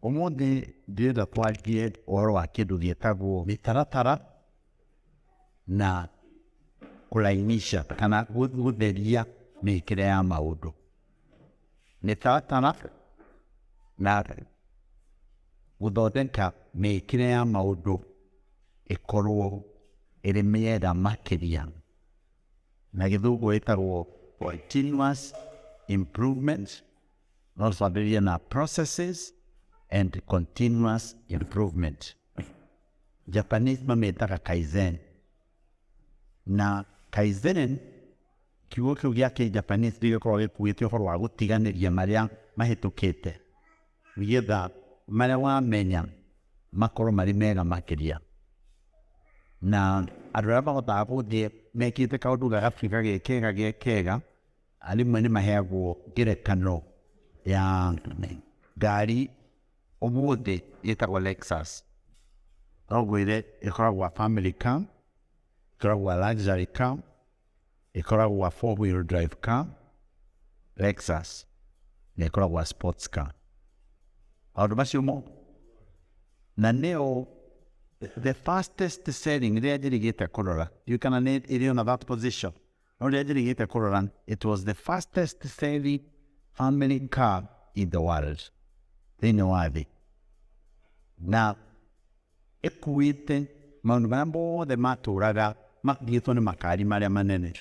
Ũmũthĩ ndĩrenda twarie ũhoro wa kĩndũ gĩtagwo mĩtaratara na kũlainisha kana gũtheria mĩĩkĩre ya maũndũ. Mĩtaratara na gũthondeka mĩĩkĩre ya maũndũ ĩkorwo ĩrĩ mĩega makĩria. Na gĩthũngũ ĩtagwo continuous improvement, no twambĩrĩrie na processes and continuous improvement. Japanese mamĩtaga Kaizen. Na Kaizen, kiugo kĩu gĩa Kĩ-Japanese gĩkoragwo gĩkuĩte ũhoro wa gũtiganĩria marĩa mahĩtũkĩte, nĩgetha marĩa wamenya makorwo marĩ mega makĩria. Na andũ arĩa mahotaga gũthiĩ mekĩte kaũndũ gagatuĩka ge kega, rĩmwe nĩ maheagwo ngerekano ya ngari ũmũthĩ ĩtagwo Lexus. No ngwĩre ĩkoragwo family car, ĩkoragwo luxury car, ĩkoragwo 4-wheel drive car, Lexus, na ĩkoragwo sports car. Maũndũ macio mo, na nĩyo the fastest selling rĩrĩa njĩrĩgĩte kũrora, ndiũĩ kana nĩ ĩrĩ on that position, no rĩrĩa njĩrĩgĩte kũrora, it was the fastest selling family car in the world, thĩinĩ wa thĩ. Na ĩkuĩte maũndũ marĩa mothe matũũraga mathiĩtwo nĩ makari marĩa manene.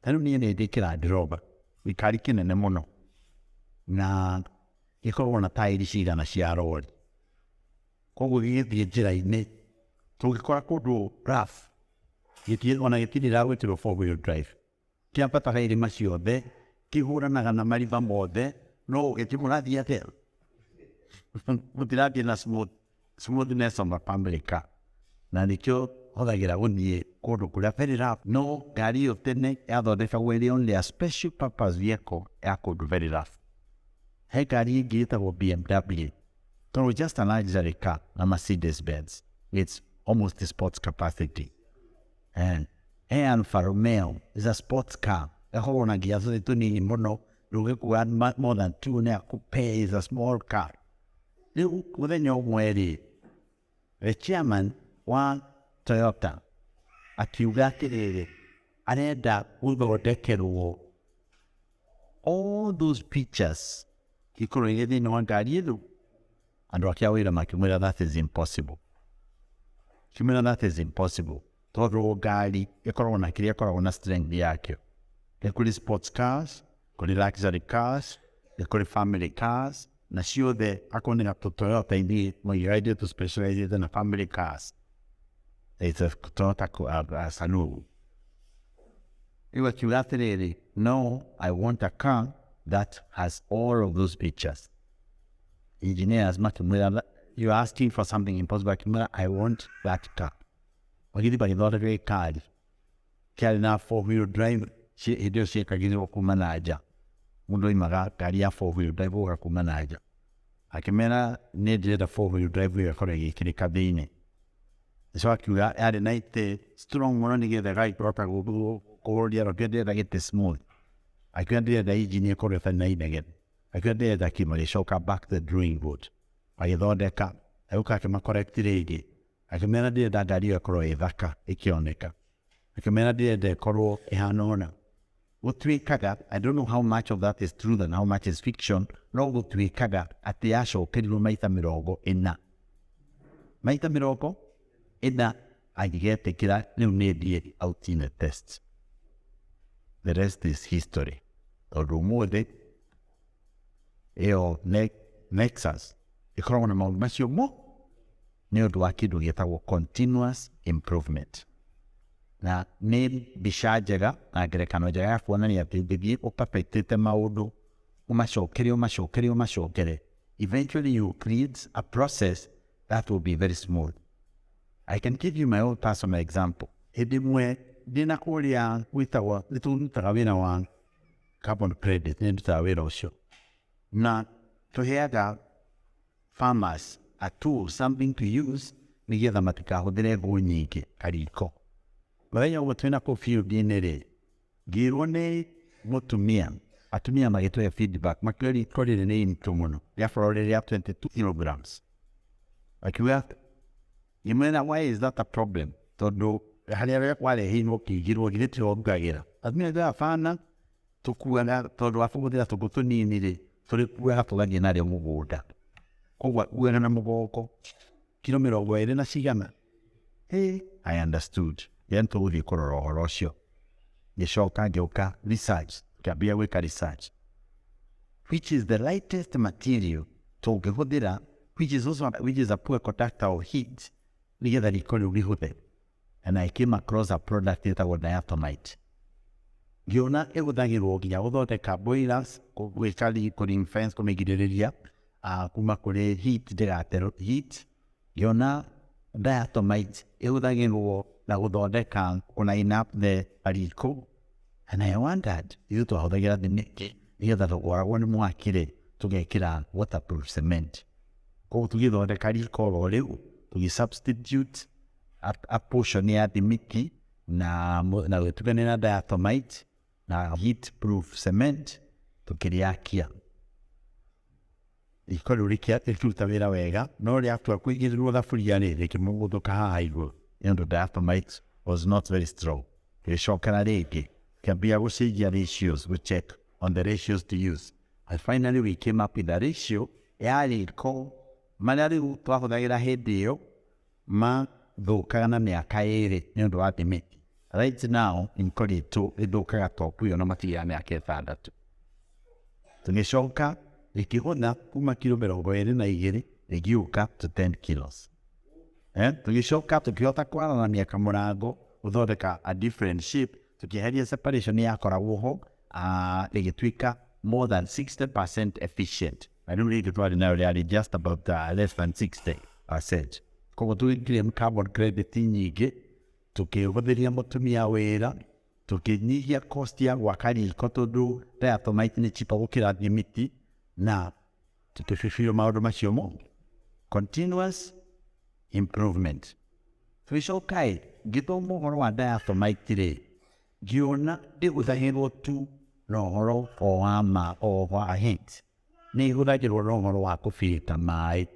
Ta rĩu niĩ nĩ ndĩ Land Rover, gĩkari kĩnene mũno, na gĩkoragwo na taĩri cigana cia rori. Koguo gĩgĩthiĩ njĩra-inĩ, tũngĩkora kũndũ rough, ona gĩtiragwĩkĩrwo 4-wheel drive, kĩambataga irĩma ciothe, kĩhũranaga na marima mothe, no mũrathiĩ atĩa? Mũtirathiĩ na smoothness of a family car. Na nĩkĩo hũthagĩra gũthiĩ kũndũ kũrĩa very rough. No ngari ĩyo tene yathondekagwo ĩrĩ only a special purpose vehicle ya kũndũ very rough. He ngari ĩngĩ ĩtagwo BMW. So just a luxury car na Mercedes Benz. It's almost a sports capacity. And Alfa Romeo is a sports car. Ĩkoragwo na nginya tũnini mũno, ndũngĩkua more than 2 na coupe is a small car. Rĩu mũthenya ũmwe rĩ, the chairman wa Toyota akiuga atĩrĩrĩ, arenda gũthondekerwo all those pictures ikorwo irĩ thĩinĩ wa ngari ĩno. Andũ ake a wĩra makĩmwĩra that is impossible. Kimwĩra that is impossible. Tondũ ngari ĩkoragwo na kĩrĩa ĩkoragwo na strength yakĩo. Nĩ kũrĩ sports cars, kũrĩ luxury cars, nĩ kũrĩ family cars, na ciothe akorwo nĩ Toyota-inĩ moigaire to specialize in family cars. It's a Toyota saloon. Rĩu akiuga atĩrĩrĩ, no, I want a car that has all of those pictures. Engineers makĩmwĩra, you're asking for something impossible. Akĩmwĩra, I want that car. Magĩthiĩ magĩthondeka gĩkari kĩarĩ na 4-wheel drive, hĩndĩ ĩyo ciekagĩrĩrwo kuma na nja. Mũndũ oimaga ngari ya 4-wheel drive ũga kuma na nja. Akĩmera nĩ ndĩrenda 4-wheel drive ĩyo ĩkorwo ĩgĩkĩrĩka thĩinĩ. Nĩcio akiuga yarĩ na itĩ strong mũno nĩgetha gagĩkĩhota kũhũria roko, ndĩrenda gĩtĩ smooth. Akiuga ndĩrenda engine ĩkorwo ĩtarĩ na inegene. Akiuga ndĩrenda kĩ, magĩcoka back to the drawing board. Magĩthondeka, agĩũka akĩmacorrect rĩngĩ. Akĩmera ndĩrenda ngari ĩyo ĩkorwo ĩ thaka ĩkĩoneka. Akĩmera ndĩrenda ĩkorwo ĩhana ũna. Gũtuĩkaga, I don't know how much of that is truth and how much is fiction, no gũtuĩkaga atĩ yacokerirwo maita 40. Maita 40 agĩgetĩkĩra rĩu nĩ ndiĩ out in a test. The rest is history. Tondũ ũmũthĩ ĩyo Lexus ĩkoragwo na maũndũ macio mo nĩ ũndũ wa kĩndũ gĩtagwo continuous improvement. Na nĩ mbica njega na ngerekano njega ya kuonania atĩ ũngĩthiĩ ũperfectĩte maũndũ, ũmacokere, eventually you create a process that will be very smooth. I can give you my own personal example. Hĩndĩ ĩmwe ndĩna kũrĩa gwĩtagwo, nĩtũrutaga wĩra wa carbon credit, nĩ ndutaga wĩra ũcio. Na tũheaga farmers a tool, something to use, nĩgetha matikahũthĩre ngũ nyingĩ, kariko. Mũthenya ũmwe twĩna kũu field-inĩ rĩ, ngĩrwo nĩ mũtumia atumia magĩtũhe feedback makĩria rĩrĩ nĩ iritũ mũno rĩa rĩa 22 kilograms akiuga imena why is that a problem tondũ harĩa warehirwo kĩigirwo githĩtĩ ongagĩra atumia nĩ afana tukuaga tondũ wabũthĩra tũngũ tũnini rĩ tũrĩkuaga tũgathiĩ narĩo mũgũnda koguo akuaga na mũgongo kilo 20 na cigana I understood then tũgũthiĩ kũrora ũhoro ũcio ngĩcoka ngĩũka research ngĩambia gwĩka research which is the lightest material tũngĩhũthĩra which is a poor conductor of heat nĩgetha riko rĩu rĩhũthe and I came across a product ĩtagwo diatomite ngĩona ĩhũthagĩrwo nginya gũthondeka boilers gwĩka ring fence kũmĩgirĩrĩria kuma kũrĩ heat ndĩgate heat ngĩona diatomite ĩhũthagĩrwo na gũthondeka line up the riko and I wondered ithuĩ twahũthagĩra thimiti nĩgetha tũkoragwo nĩ mwaki-rĩ tũgekĩra waterproof cement koguo tũgĩthondeka riko oro rĩu tũgĩ-substitute a portion ya thimiti na gwĩtukania na diatomite na heat proof cement tũkĩrĩakia riko rĩu rĩkĩruta wĩra wega no rĩatua kũigĩrĩrwo thaburia-rĩ rĩkĩmũgũthũka haha igũrũ nĩũndũ diatomite was not very strong rĩcokera rĩngĩ kĩambia gũcenjia ratios check on the ratios to use and finally we came up with a ratio ya riko marĩa rĩu twahũthagĩra hĩndĩ ĩyo mathũkaga na mĩaka 2 nĩũndũ wa thimiti right now riko ritũ rĩthũkaga top ĩyo na matigĩaga mĩaka 6 tũgĩcoka rĩkĩhũtha kuma kilo 22 rĩgĩũka to 10 kilos tũgĩcoka tũkĩhota kwaranania kamũrango gũthondeka a different shape tũkĩeheria separation yakoragwo ho rĩgĩtuĩka more than 60% efficient na rĩu rĩngĩ twarĩ nayo rĩarĩ just about less than 60%. Koguo tũgĩkire carbon credit nyingĩ tũkĩhũthĩria mũtumia wĩra tũkĩnyihia cost ya gwaka riko tondũ diatomite nĩ cheaper gũkĩra thimiti na tũkĩbĩbĩrio maũndũ macio mo continuous improvement. Tũgĩcoka ngĩthoma ũhoro wa diatomite-rĩ ngĩona ndĩhũthagĩrwo tu na ũhoro wa heat nĩ ĩhũthagĩrwo na ũhoro wa kũbirita maĩ.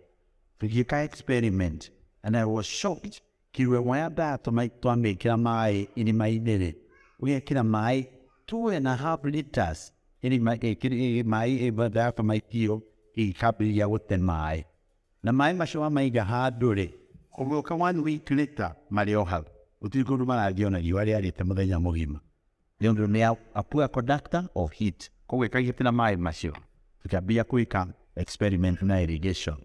Tũgĩka experiment and I was shocked kilo ĩmwe ya diatomite twamĩkĩra maĩ irima-inĩ-rĩ ũgekĩra maĩ 2.5 liters maĩ diatomite ĩyo ĩkambĩrĩria gũte maĩ na maĩ macio wamaiga handũ-rĩ ũgĩũka 1 week later marĩ o hau gũtirĩ kũndũ marangĩona riũa rĩarĩte mũthenya mũgima nĩũndũ nĩ a poor conductor of heat. Koguo ĩkagĩtĩra maĩ macio tũkĩambia gwĩka experiment na irrigation.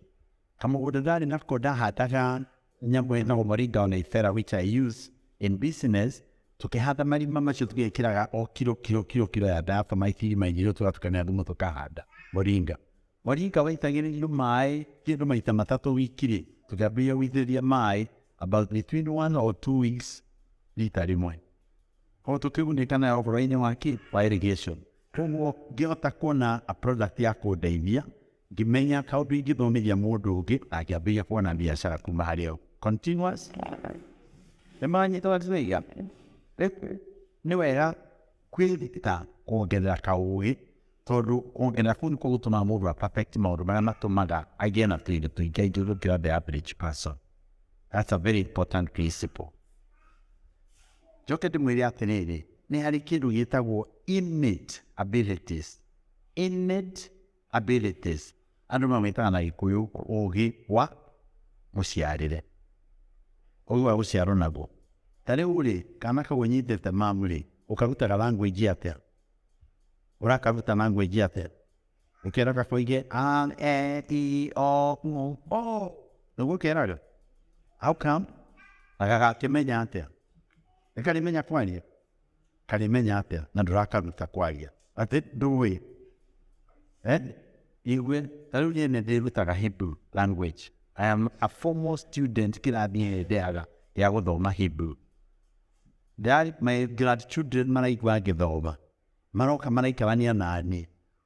Kamũgũnda ndarĩ nako ndahandaga nyamũ ĩtagwo moringa oneifera which I use in business. Tũkĩhanda marima macio tũgĩkĩraga o kilo ya diatomite irima-inĩ rĩu tũgatukania thumu tũkahanda moringa waitagĩrĩrio maĩ kĩndũ maita 3 wiki-rĩ tũkĩambia gũitĩrĩria maĩ about between 1 or 2 weeks rita rĩmwe. Koguo tũkĩgunĩka nayo ũhoro-inĩ wa irrigation. Koguo ngĩhota kuona a product ya kũndeithia ngĩmenya kaũndũ ingĩthomithia mũndũ ũngĩ na ngĩambia kuona biacara kuma harĩa continuous. Nĩmanyita wega nĩ wega kwĩruta kuongerera kaũgĩ tondũ kuongerera kũu nĩkuo gũtũmaga mũndũ a perfect maũndũ marĩa matũmaga agĩe na tũindo tũingĩ gũkĩra the average person. That's a very important principle. Njoke ndĩmwĩre atĩrĩrĩ nĩ harĩ kĩndũ gĩtagwo innate abilities. Innate abilities andũ mamĩtaga na Gĩkũyũ ũgĩ wa mũciarĩre. Ũgĩ wa gũciarwo naguo. Ta rĩu-rĩ kana kau ũnyitĩte mamu-rĩ ũkarutaga language atĩa? Ũrakaruta language atĩa? Ũkĩraga koige a e i o u nĩguo ũkeraga? How come? Agagakĩmenya atĩa? Nĩkarĩmenya kwaria? Karimenya atĩa na ndũrakaruta kwaria? Atĩ ndũĩ? Igue ta rĩu niĩ nĩndĩrutaga Hebrew language. I am a former student kĩrathi ndĩaga gĩa gũthoma Hebrew. My grandchildren maraigua ngĩthoma maroka maraikarania naniĩ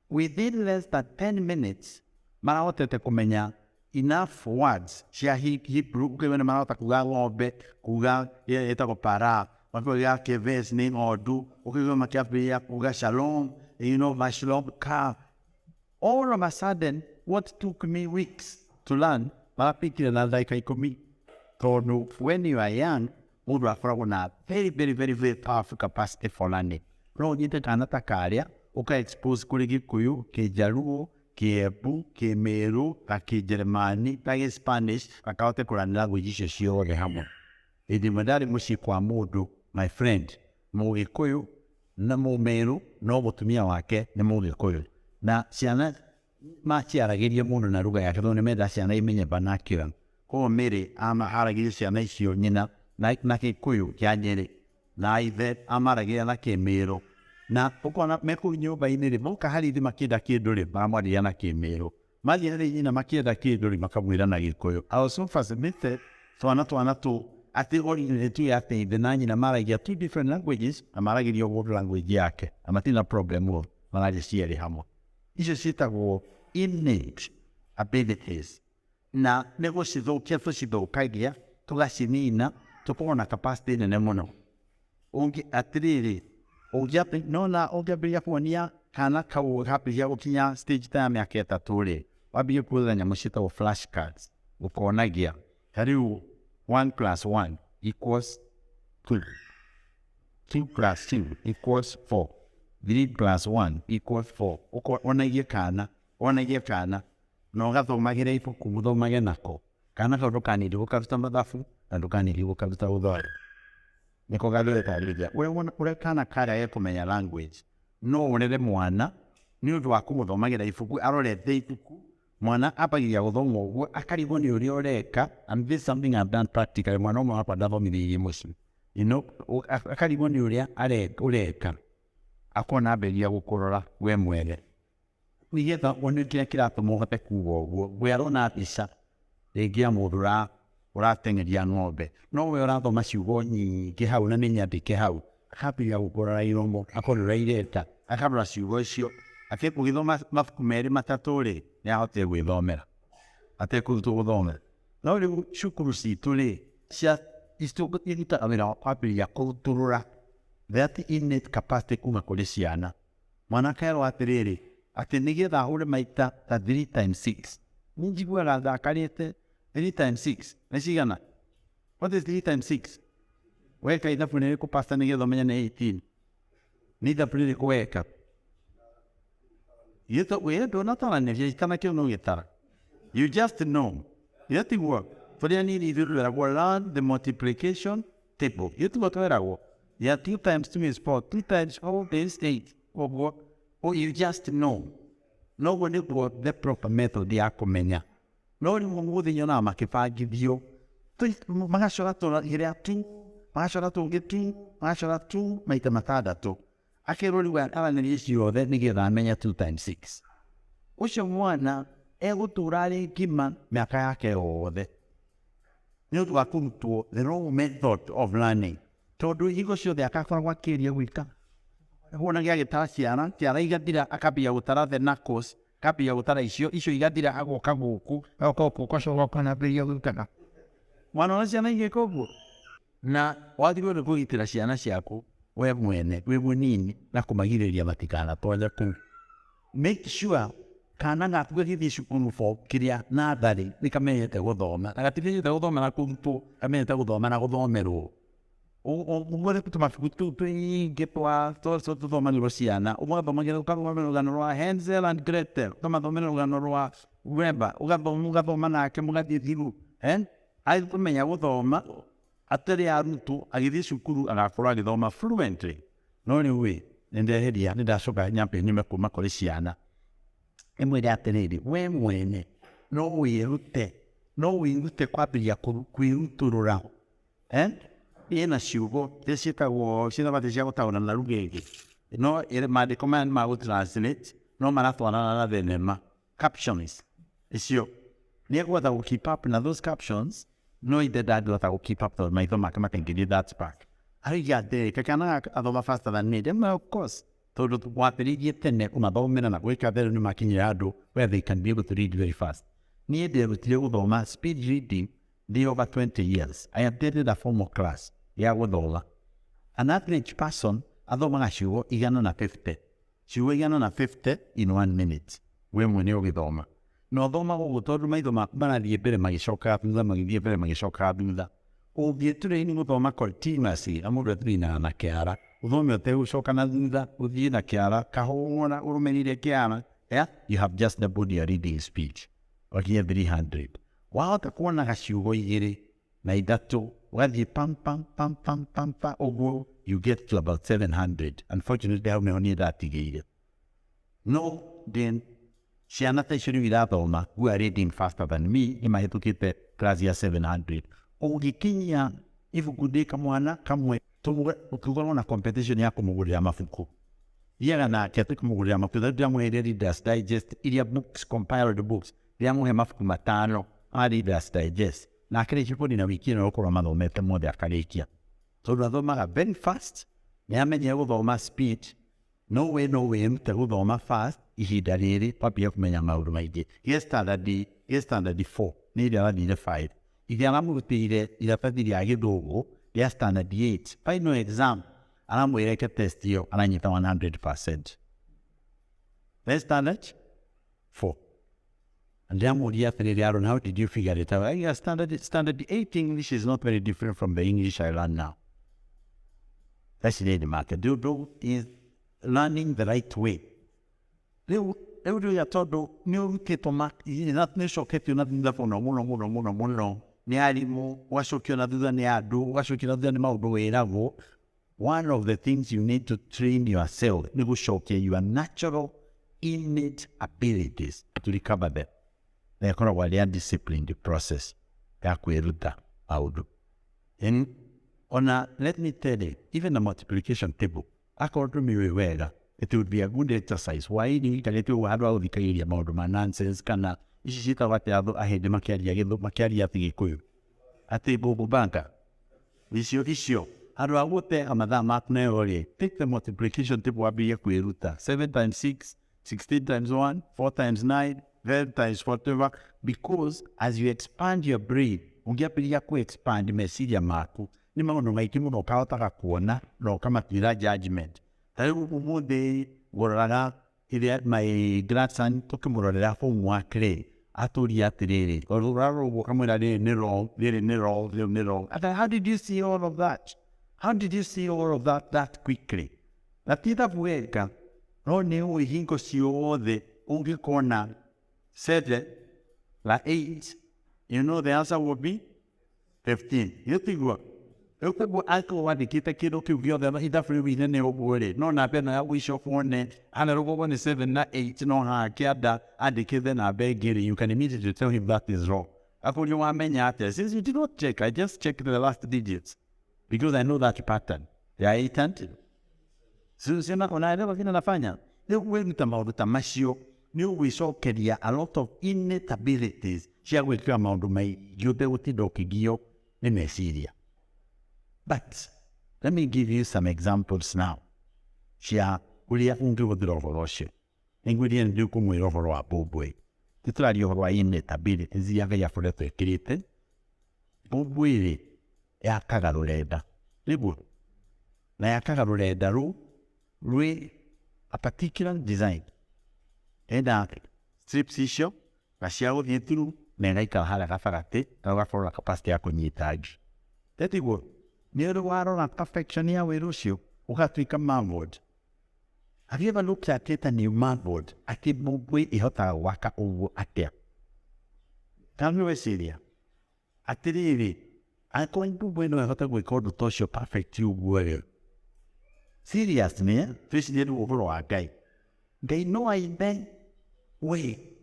within less than 10 minutes marahotete kũmenya enough words cia Hebrew. Ũkĩigua nĩ marahota kuga ng'ombe kuga ĩtagwo para makiuga keves nĩ ng'ondu ũkĩigua makĩambĩrĩria kuga shalom my slow car. All of a sudden, what took me weeks to learn, marapikire na ndagĩka ikũmi. Tondũ when you are young, mũndũ akoragwo na very, very, very, very powerful capacity for learning. No ũnyite kana ta karĩa, ũka-expose kũrĩ Gĩkũyũ, Kĩjaruo, Kĩembu, Kĩmĩrũ, na Kĩnjeremani, na Gĩspanish, akahote kũranĩra language icio ciothe hamwe. Hĩndĩ ĩmwe ndarĩ mũciĩ kwa mũndũ, my friend, Mũgĩkũyũ na Mũmĩrũ, no mũtumia wake nĩ Mũgĩkũyũ. Na ciana maciaragĩria mũndũ na lugha yake, tondũ nĩmenda ciana imenye vernacular. Koguo Mary aragĩria ciana icio nyina na Gĩkũyũ kĩa Nyeri, na ithe amaragĩria na Kĩmĩrũ. Na ũkona me kũu nyũmba-inĩ-rĩ, moka harĩ ithe makĩenda kĩndũ-rĩ, maramwarĩria na Kĩmĩrũ. Mathiĩ harĩ nyina makĩenda kĩndũ-rĩ, makamwĩra na Gĩkũyũ. I was so fascinated, twana tũ atĩ origin tu yake ithe na nyina maragia two different languages, na maragĩria o language yake, na matirĩ na problem o, maragia cierĩ hamwe. Icio ciĩtagwo innate abilities. Na nĩ gũcithũkia tũcithũkagia, tũgacinina, tũkorwo na capacity nene mũno. Atĩrĩrĩ, ũngĩambĩrĩria kuonia kana kau gambĩrĩria gũkinya stage ta ya mĩaka ĩtatũ-rĩ, wambĩrĩrie kũhũthĩra nyamũ ciĩtagwo flashcards, ũkonagia ta rĩu 1 plus 1 equals 2, 2 plus 2 equals 4, 3 plus 1 equals 4. Wonagie kana, na ũgathomagĩra ibuku ũthomage nako. Kana kau ndũkanĩrie gũkaruta mathabu, na ndũkanĩrie gũkaruta gũthoma. Nĩko gathũrĩtarĩria. Ũrĩa kana karĩa kũmenya language, no ũrere mwana, nĩ ũndũ wa kũmũthomagĩra ibuku, arorete ibuku, mwana ambagĩrĩria gũthoma ũguo, akarigwo nĩ ũrĩa ũreka, and this is something I've done practically, mwana ũmwe wakwa ndathomithĩirie mũciĩ. Akarigwo nĩ ũrĩa ũreka, akona ambĩrĩria gũkũrora we mwene. Nĩgetha wone kĩrĩa kĩratũma ũhote kuuga ũguo, we arona mbica, rĩngĩ ya mũndũ ũrateng'eria ng'ombe. No we ũrathoma ciugo nyingĩ hau na nĩ nyandĩke hau, akambĩrĩria gũkũrora iromo, akorora ireta, akarora ciugo icio. Ũgĩthoma mabuku merĩ matatũ-rĩ, nĩahotire gwĩthomera, atekũrutwo gũthomera. No rĩu cukuru citũ-rĩ, irutaga wĩra wa kwambĩrĩria kũrutũrũra that innate capacity kuma kũrĩ ciana. Mwana akerwo atĩrĩrĩ, atĩ nĩgetha ahũre maita ta 3 times 6. Nĩ njiguaga thakarĩte 3 times 6 nĩ cigana? What is 3 times 6? Weka ithabu rĩrĩkũ pastor nĩgetha ũmenye nĩ 18? Nĩ ithabu rĩrĩkũ weka? Ndũnataranĩria kana kĩo no gĩtara. You just know. Tiguo tũrĩa nini ithuĩ tweragwo learn the multiplication table. Tiguo tweragwo. 2 times 2 is 4. 2 times 4 is 8. Koguo, you just know. Noguo nĩguo the proper method ya kũmenya. No rĩu ũmũthĩ nyonaga makĩbangithio. Magacora tũrĩa tu, magacora tũngĩ tu, magacora tu maita matandatũ. Akerwo rĩu ataranĩrie ciothe nĩgetha amenye 2 times 6. Ũcio mwana egũtũra arĩ ngima mĩaka yake yothe. Nĩ ũndũ wa kũrutwo the wrong method of learning. Tondũ higo ciothe akakoragwo akĩria gwĩka. Wona gĩagĩtara ciara igathira akambia gũtara the knuckles, akambia gũtara icio igathira agoka gũkũ, ũgacoka na mbĩrĩria gwĩkaga. Mwana ona ciana igĩka ũguo. Na wagĩrĩirwo nĩ kũgitĩra ciana ciaku we mwene, wĩ mũnini, na kũmagirĩrĩria matikanatware kũu. Make sure kana gaku gagĩthiĩ cukuru kĩrĩa natharĩ nĩkamenyete gũthoma, na gatimenyete gũthoma na kũrutwo, kamenyete gũthoma na gũthomerwo. Ũguo tũmabuku tũu tũingĩ tũthomagĩrwo ciana, ũgathomagĩra ũgathomera rũgano rwa Hansel and Gretel, ũkamathomera rũgano rwa Weber, ũgathoma nake mũgathiĩ thiru. Kũmenya gũthoma atarĩ arutwo, agĩthiĩ cukuru agakorwo agĩthoma fluently. No rĩu nĩndacoka nyambe nyume kuma kũrĩ ciana. Ĩmwĩre atĩrĩrĩ, we mwene no wĩrute kwambĩrĩria kwĩrutũrũra. Ĩna ciugo iria ciĩtagwo cia gũtaũra na lugha ĩngĩ. No maandĩko maya nĩ ma gũ-translate, no maratwarana na thenema. Captions icio nĩekũhota gũ keep up na those captions, no ithe ndangĩhota gũ keep up tondũ maitho make makaingĩria that back. Arauga atĩrĩrĩ, kana athoma faster than me. Of course, tondũ wambĩrĩirie tene kũmathomera na gwĩka therũ nĩ makinyĩra andũ where they can be able to read very fast. Niĩ nderutire gũthoma speed reading the over 20 years. I attended a formal class ya gũthoma. An average person athomaga ciugo 150. ciugo igana na 50 in 1 minute we mwene ũgĩthoma na ũthoma ũguo tondũ maitho maku marathiĩ mbere magĩcokaga thutha magĩthiĩ mbere magĩcokaga thutha ũngĩtũrĩini gũthoma continuously na mũndũ aturĩinaga na kĩara ũthome ũtegũcoka na thutha ũthiĩ na kĩara kahũra ũrũmĩrĩire kĩara you have just doubled your reading speech wakinya 300 wahota kuona gaciugo igĩrĩ na ithatũ ugathiĩ pam pam pam pam pam pam ũguo you get to about 700 unfortunately hau nĩho niĩ ndatigĩire no then ciana ta icio rĩu irathoma who are reading faster than me nĩmahĩtũkĩte class ya 700 ũngĩkinyia ibuku ndĩ kamwana kamwe tũkorwo na competition ya kũmũgũrĩra mabuku thiaga nake tũkũmũgũrĩra mabuku ndĩramũheire Reader's Digest iria books compiled books ndĩramũhe mabuku matano ma Reader's Digest na akĩrĩkia kũnina wiki ĩno gũkorwo mathomete mothe akarĩkia tondũ athomaga very fast nĩamenyire gũthoma speed no way rute gũthoma fast ihinda rĩrĩ wambia kũmenya maũndũ maingĩ gĩ standard 4 nĩ iria arathire 5 iria aramũrutĩire iratathi rĩa gĩthũngũ rĩa standard 8 final exam aramwĩreke test ĩyo aranyita 100%. Then standard 4 ndĩramũria atĩrĩrĩ Aaron, how did you figure it out? Yeah, standard 8 English is not very different from the English I learn now. That's the market. Do is learning the right way. Rĩu rĩu tondũ nĩ ũrutĩtwo nĩcoketio na thutha mũno nĩ arimũ ũgacokio na thutha nĩ andũ ũgacokio na thutha nĩ maũndũ wĩragwo. One of the things you need to train yourself nĩ gũcokia your natural innate abilities to recover them. Na ĩkoragwo arĩ disciplined process ya kwĩruta maũndũ. Let me tell you, even the multiplication table, akorwo ndũmĩũĩ wega, it would be a good exercise. Why ni ikarĩtio handũ ha gũthikagĩria maũndũ ma nonsense kana ici ciĩtagwo atĩ andũ ahĩndĩ makĩaria atĩ Gĩkũyũ atĩ mbũmbũ banka icio handũ ha gũteaga mathaa maku nayo rĩ, take the multiplication table wambĩrĩrie kwĩruta 7 times 6 16 times 1 4 times 9 12 times whatever, because as you expand your brain ũngĩambĩrĩria ku-expand meciria maku nĩ maũndũ maingĩ mũno ũkahotaga kuona na ũkamatuĩra judgment. Ta rĩu ũmũthĩ ngũroraga my grandson tũkĩmũrorera homework rĩ atũria atĩrĩrĩ ũrora ũguo kamwĩra rĩrĩ nĩ wrong. How did you see all of that? How did you see all of that quickly? Na ti ithabu weka no nĩ ũĩ hingo ciothe ũngĩkona 7 na 8, you know the answer would be 15. Yũtigua ũguo akorwo wandĩkĩte kĩndũ kĩu gĩothe ithabu rĩu inene ũguo rĩ no namba ĩno ya gũicoka one ana rũgũgũ nĩ 7 na 8 no haha kĩanda andĩkĩte namba ĩngĩ rĩ, you can immediately tell him that is wrong. Akũria wamenya atĩa? Since you did not check, I just checked the last digits because I know that pattern. Ya 8 and so unaelewa kile nafanya? Nĩ wĩruta maũndũ ta macio nĩ ũgwĩcokeria a lot of innate abilities cia gwĩkĩra maũndũ maingĩ ũtegũtinda ũkĩgio nĩ meciria. But let me give you some examples now. Cia ũrĩa ũngĩhũthĩra ũhoro ũcio. Nĩngwĩrire nĩ ndĩkũmwĩra ũhoro wa mbũmbũĩ. Tũtũraria ũhoro wa innate abilities iria Ngai akoretwo ekĩrĩte. Mbũmbũĩ rĩ yakaga rũrenda. Nĩguo. Na yakaga rũrenda rwĩ a particular design. Enda strips icio na cia gũthiĩ through na ĩgaikara harĩa gatagatĩ na ũgakorwo na capacity ya kũnyita ngi. Tetiguo. Nĩ ũrĩ warora perfection ya wĩra ũcio ũgatuĩka marveled. Have you ever looked at it and you marveled atĩ mbũmbũĩ ĩhotaga gwaka ũguo atĩa? Kana wĩciria atĩrĩrĩ angĩkorwo mbũmbũĩ no ĩhote gwĩka ũndũ ta ũcio perfect ũguo rĩ, seriously twĩcirie rĩu ũhoro wa Ngai. Ngai no aime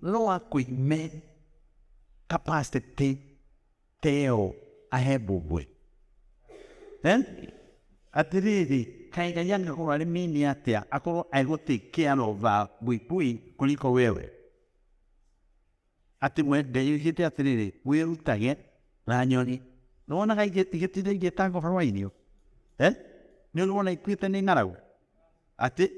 no akũime capacity teo ahe mbũmbũĩ. Atĩrĩrĩ kaĩ Ngai angĩkorwo arĩ mini atĩa akorwo take care of mbũmbũĩ kuliko wewe. Atĩ Ngai oigĩte atĩrĩrĩ wĩrutage na nyoni. Nĩwonaga igĩtinda igĩtanga ũhoro wa irio? Nĩ ũrona ikuĩte nĩ ng'aragu? Atĩ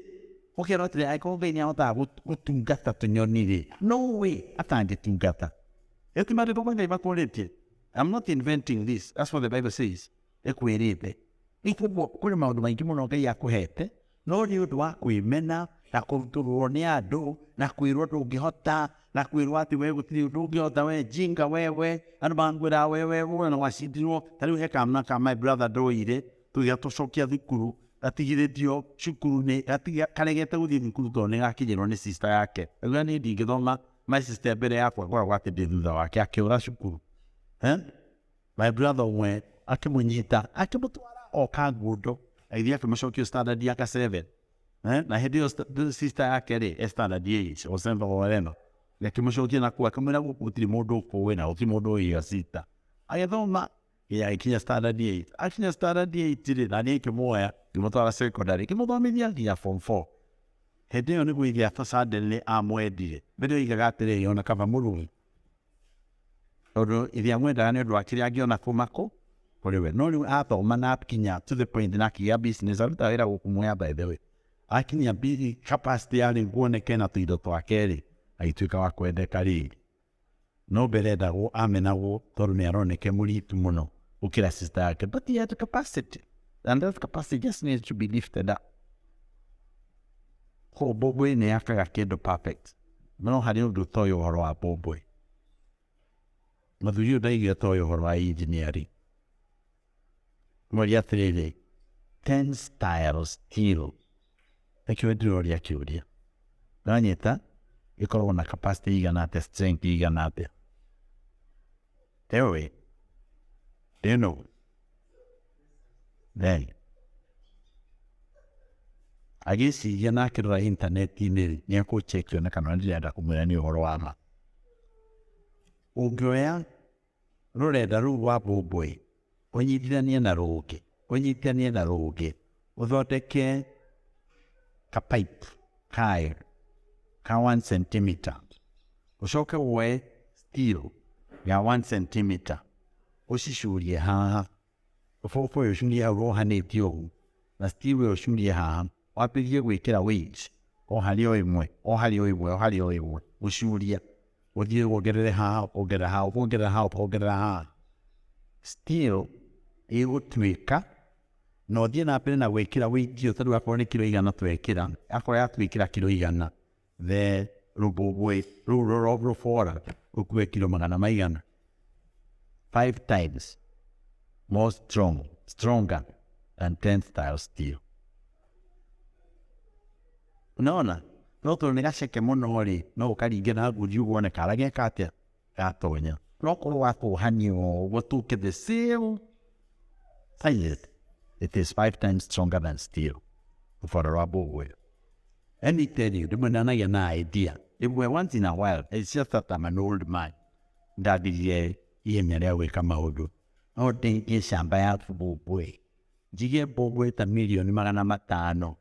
ũkĩrwo atĩrĩ angĩkorwo Ngai nĩahotaga gũtungata tũnyoni rĩ, no way atangĩtungata. Ti marĩtũkwo Ngai makũrĩtie. I'm not inventing this. That's what the Bible says. Ekwĩrĩte. Ikuo kũrĩ maũndũ maingĩ mũno Ngai akũhete no nĩ ũndũ wa kwĩmena na kũrutũrũo nĩ andũ na kwĩrwo ndũngĩhota na kwĩrwo atĩ we gũtirĩ ndũngĩhota we jinga wewe andũ makwĩra wewe na wacindirwo ta rĩu he kamwana ka my brother ndũire tũgĩatũcokia thukuru gatigithĩtio cukuru-inĩ karegete gũthiĩ thukuru tondũ nĩ gakinyĩrwo nĩ sister yake rĩu niĩ ndingĩthoma my sister mbere yakwa ngoragwo atĩ ndĩ thutha wake akĩũra cukuru my brother ũmwe akĩmũnyita akĩmũtwara o Kangundo agĩthiĩ akĩmũcokio standard yake 7 na hĩndĩ ĩyo sister yake rĩ standard 8 o 7 o whatever akĩmũcokia nakuo akĩmwĩra gũkũ gũtirĩ mũndũ ũkũĩ na gũtirĩ mũndũ ũĩ sister agĩthoma agĩkinya standard 8 akinya standard 8 rĩ na niĩ ngĩmuoya ngĩmũtwara secondary ngĩmũthomithia nginya form 4 hĩndĩ ĩyo nĩguo ithe suddenly amwendire mbere oigaga atĩrĩrĩ ona kaba mũrũi tondũ ithe amwendaga nĩ ũndũ wa kĩrĩa angĩona kũmakũ kũrĩ we no rĩu athoma na akinya to the point na akĩgĩa business aruta wĩra gũkũ Mwea by the way akinya capacity yarĩ nguoneke na tũindo twake rĩ agĩtuĩka wa kwendeka rĩngĩ no mbere endagwo amenagwo tondũ nĩ aroneke mũritu mũno gũkĩra sister yake but he had the capacity and that capacity just needs to be lifted up ko Bombwe nĩ akaga kĩndũ perfect no harĩ ũndũ toĩ ũhoro wa Bombwe mathuri ndaigire toĩ ũhoro wa engineering mweri atĩrĩrĩ 10 styles hero ekĩwe ndĩroria kĩũria ndanyita ĩkoragwo na capacity igana atĩa strength igana atĩa tewe do you know then agĩciria na akĩrora intaneti-inĩ nĩ ekũcheck yone kana ndĩrenda kũmwĩra nĩ ũhoro wa ma ũngĩoya rũrenda rũu rwa Bombwe ũnyitithanie na rũũngĩ ũthondeke ka pipe kae ka 1 centimeter ũcoke woe steel ya 1 centimeter ũcicurie haha ũcoke ũcurie hau rohanĩtie ũguo na steel ĩyo ũcurie haha wambĩrĩrie gwĩkĩra weight o harĩ o ĩmwe ũcuria ũthiĩ wongerere haha ũkongerera haha steel ĩgũtuĩka na ũthiĩ na mbere na gwĩkĩra weight ĩyo tondũ akorwo nĩ kilo igana twekĩra akorwo yatwĩkĩra kilo igana the rũbũbũĩ rũu rũbora ũkue kilo magana maigana 5 times more stronger than 10 style steel unaona no tondũ nĩ gaceke mũno rĩ no ũkaringe na ngundi ũguone karageka atĩa gatonya no korwo wakũhanio gũtuĩke the same size it is 5 times stronger than steel ũbora rwa Bombwe and I tell you ndĩmwenanagia na idea ĩmwe once in a while it's just that I'm an old man ndathirire ihenya rĩa gwĩka maũndũ no ndĩngie shamba ya Bombwe njigie Bombwe ta milioni 500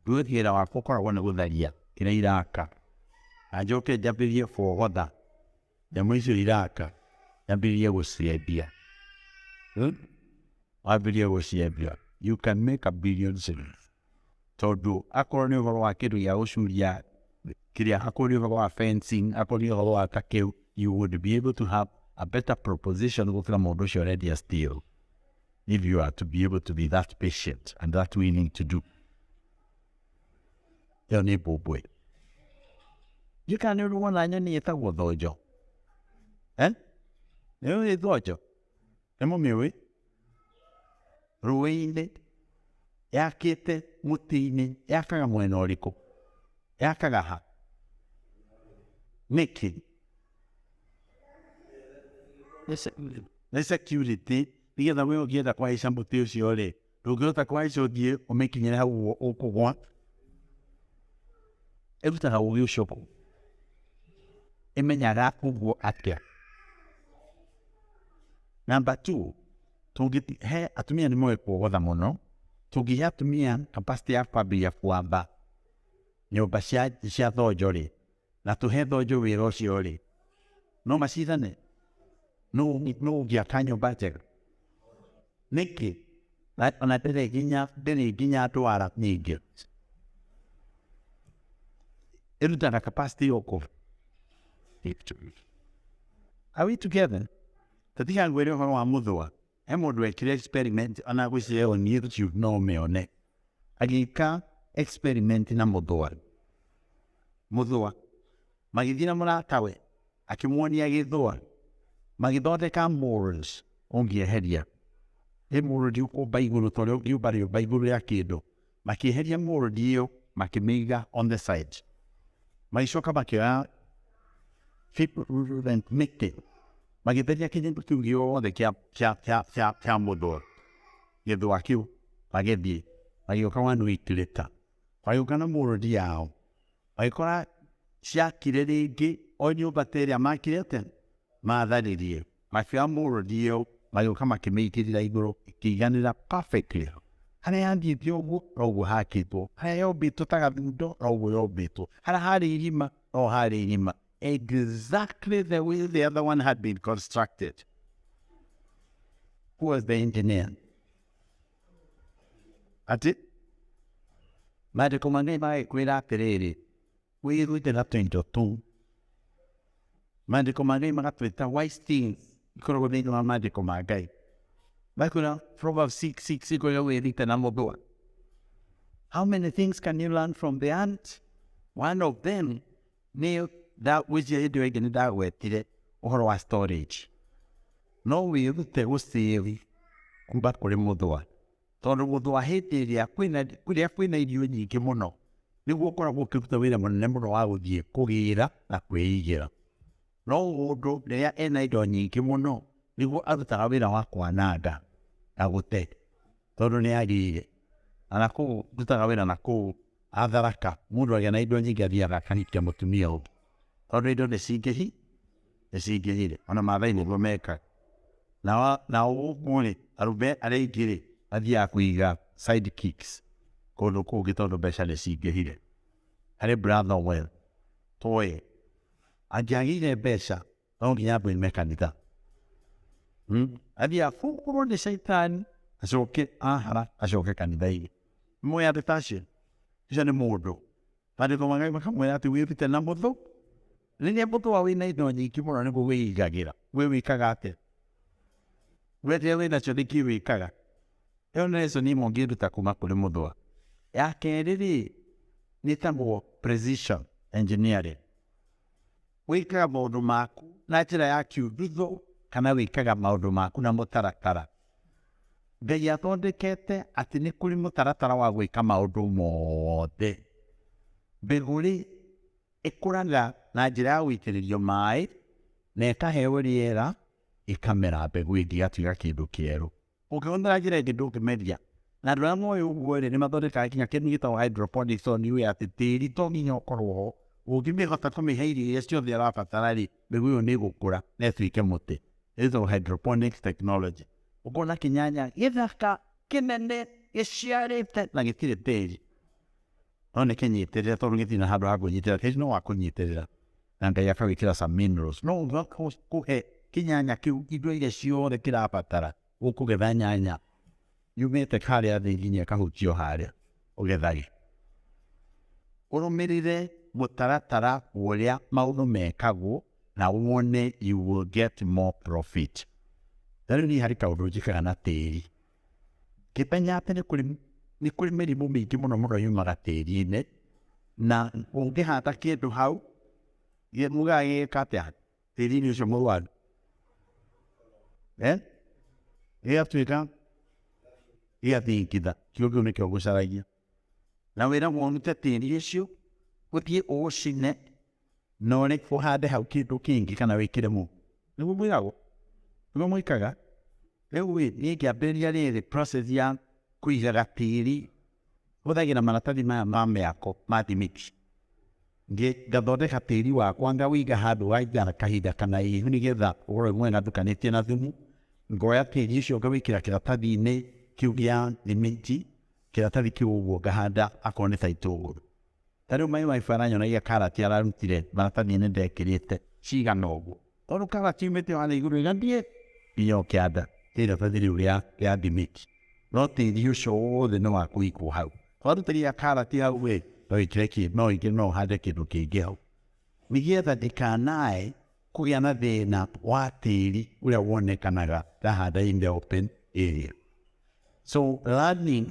wĩra wakwa ũkoragwo nĩ gũtharia kĩrĩa iraka na njoke njambĩrĩrie kuogotha nyamũ icio iraka njambĩrĩrie gũciendia wambĩrĩrie gũciendia you can make a billion shillings tondũ akorwo nĩ ũhoro wa kĩndũ gĩa gũcuria kĩrĩa akorwo nĩ ũhoro wa fencing akorwo nĩ ũhoro wa kakĩu you would be able to have a better proposition gũkĩra mũndũ ũcio ũrendia steel if you are to be able to be that patient and that willing to do ĩyo nĩ Bombwe njĩka nĩ ũruona nyoni ĩtagwo thonjo nĩ thonjo nĩ mũmĩũĩ rũĩ-inĩ yakĩte mũtĩ-inĩ yakaga mwena ũrĩkũ yakaga ha nĩkĩ nĩ security nĩgetha we ũngĩenda kũhaica mũtĩ ũcio rĩ ndũngĩhota kũhaica ũthiĩ ũmĩkinyĩre hau ũkũgwa ĩrutaga ũgĩ ũcio kũ ĩmenyaga ũguo atĩa number 2 he atumia nĩ moĩ kuogotha mũno tũngĩhe atumia capacity ya kwambĩrĩria kwamba nyũmba cia thonjo rĩ na tũhe thonjo wĩra ũcio rĩ no macindane no ũngĩaka nyũmba njega nĩkĩ ona ndĩrĩ nginya ndwara nyingĩ ĩrutaga capacity yoko are we together tatiga ngwĩre ũhoro wa mũthũa he mũndũ wekire experiment ona gwĩciria niĩ YouTube no ũmĩone agĩka experiment na mũthũa magĩthiĩ na mũratawe akĩmuonia gĩthũa magĩthondeka molds ũngĩeheria mold ũkũmba igũrũ tondũ ũngiumba rĩũmba igũrũ ya kĩndũ makĩeheria mold ĩyo makĩmĩiga on the side magĩcoka makĩoya mĩtĩ magĩtheria kĩnyĩndũ kĩu gĩothe kĩa mũthũa gĩthũa kĩu magĩthiĩ magĩũka 1 week later magĩũka na mold yao magĩkora ciakire rĩngĩ o nyũmba ta ĩrĩa makire atĩa matharĩrie makĩoya mold ĩyo magĩũka makĩmĩitĩrĩra igũrũ ĩkĩiganĩra perfectly harĩa yathiĩte ũguo noguo hakĩtwo harĩa yombĩtwo ta gathundo noguo yombĩtwo harĩa harĩ irima no harĩ irima exactly the way the other one had been constructed. Who was the engineer? Ati maandĩko mangĩ magĩkwĩra atĩrĩrĩ wĩrute na twendo tu maandĩko mangĩ magatwĩta wise things ikoragwo thĩinĩ wa maandĩko ma Ngai makwĩra Proverbs 6:6 ikoragwo wĩrute na mũthũa. How many things can you learn from the ant? One of them nĩ wĩcia hĩndĩ ĩngĩ nĩ ndagwetire ũhoro wa storage no wĩrute gũsave kuma kũrĩ mũthũa tondũ mũthũa hĩndĩ ĩrĩa kwĩna irio nyingĩ mũno nĩguo ũkoragwo ũkĩruta wĩra mũnene mũno wa gũthiĩ kũgĩra na kwĩigĩra no mũndũ rĩrĩa ena indo nyingĩ mũno nĩguo arutaga wĩra wa kwananga na gũte tondũ nĩ agĩire na nakũu ndutaga wĩra nakũu atharaka mũndũ agĩa na indo nyingĩ athiaga akahikia mũtumia ũngĩ tondũ indo nĩcingĩhire ona Maathai nĩguo mekaga na ũguo-rĩ arũme arĩa aingĩ-rĩ athiaga kũiga side kicks kũndũ kũngĩ tondũ mbeca nĩcingĩhire. Harĩ brother well tũĩ angĩagĩire mbeca no nginya athime kanitha athiaga kũgũrwo nĩ caitani acoke kanitha-inĩ mũĩ andũ ta acio nĩ mũndũ maandĩko mangĩ makamwĩra atĩ wĩrute na mũthũ rĩrĩa mũthũa wĩna indo nyingĩ mũno nĩguo wĩigagĩra wĩkaga atĩa rĩrĩa wĩnacio nĩkĩ wĩkaga ĩyo nĩ lesson imwe ũngĩruta kuma kũrĩ mũthũa. Ya kerĩ-rĩ nĩtagwo precision engineering wĩkaga maũndũ maku na njĩra ya kiuthuthu kana wĩkaga maũndũ maku na mũtaratara. Ngai athondekete atĩ nĩ kũrĩ mũtaratara wa gwĩka maũndũ mothe. Mbegũ-rĩ ĩkũraga na njĩra ya gũitĩrĩrio maĩ na ĩkaheo rĩera ĩkamera mbegũ ĩngĩ igatuĩka kĩndũ kĩerũ. Ũngĩhũthĩra njĩra ĩngĩ ndũngĩmeria na andũ arĩa moĩ ũguo-rĩ nĩmathondekaga kinya kĩndũ gĩtagwo hydroponics tondũ nĩũĩ atĩ tĩri to nginya ũkorwo ho ũngĩmĩhota kũmĩhe irio iria ciothe arabatara-rĩ mbegũ ĩyo nĩĩgũkũra na ĩtuĩke mũtĩ. Ĩtagwo hydroponics technology. Ũkona kĩnyanya gĩthaka kĩnene gĩciarĩte na gĩtirĩ tĩri no nĩkĩnyitĩrĩre tondũ gĩtirĩ na handũ ha kũnyitĩrĩra tĩri no wa kũnyitĩrĩra na Ngai akagĩkĩra some minerals no kũhe kĩnyanya kĩu indo iria ciothe kĩrabatara ũkũgetha nyanya yumĩte harĩa thĩ nginya ĩkahutio harĩa ũgethage. Ũrũmĩrĩre mũtaratara ũrĩa maũndũ mekagwo na wone you will get more profit. Rĩu niĩ harĩ kaũndũ njĩkaga na tĩri ngĩmenya atĩ nĩ kũrĩ mĩrimũ mĩingĩ mũno yumaga tĩri-inĩ na ũngĩhanda kĩndũ hau mugaga gĩgĩka atĩa tĩri-inĩ ũcio mũrwaru gĩgatuĩka gĩgathingitha kiugo kĩu nĩkĩo ngũcaragia na wĩragwo ũrute tĩri ũcio ũthiĩ ũũcine na ũhande hau kĩndũ kĩngĩ kana wĩkĩre mũhu nĩguo mwĩragwo nĩguo mwĩkaga. Rĩu niĩ ngĩambĩrĩria rĩrĩ process ya kũigaga tĩri hũthagĩra maratathi maya ma mĩako ma thimiti ngathondeka tĩri wakwa ngawĩiga handũ waikara kahinda kanaihu nĩgetha ũhoro mwega ndukanĩtie na thumu ngoya tĩri ũcio ngawĩkĩra kĩratathi-inĩ kĩu gĩa thimiti kĩratathi kĩu ũguo ngahanda akorwo nĩ ta itũngũrũ. Ta rĩu mai wife aranyonagia karati ararutire maratathi-inĩ ndekĩrĩte cigana ũguo tondũ karati yumĩte harĩa igũrũ ĩgathiĩ nginya o kĩanda iratathi rĩu rĩa thimiti no tĩri ũcio wothe nĩ wa kũigwo hau. Warutĩria karati hau no ũhande kĩndũ kĩngĩ hau nĩgetha ndĩkanae kũgĩa na thĩna wa tĩri ũrĩa wonekanaga ndahanda in the open area. So learning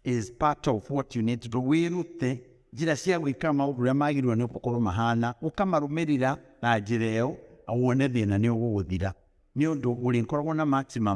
is part of what you need to do. Wĩrute njĩra cia gwĩka maũndũ ũrĩa magĩrĩirwo nĩ gũkorwo mahana, ũkamarũmĩrĩra na njĩra ĩyo, wone thĩna nĩ ũgũgũthira. Nĩ ũndũ ũrĩkoragwo na maximum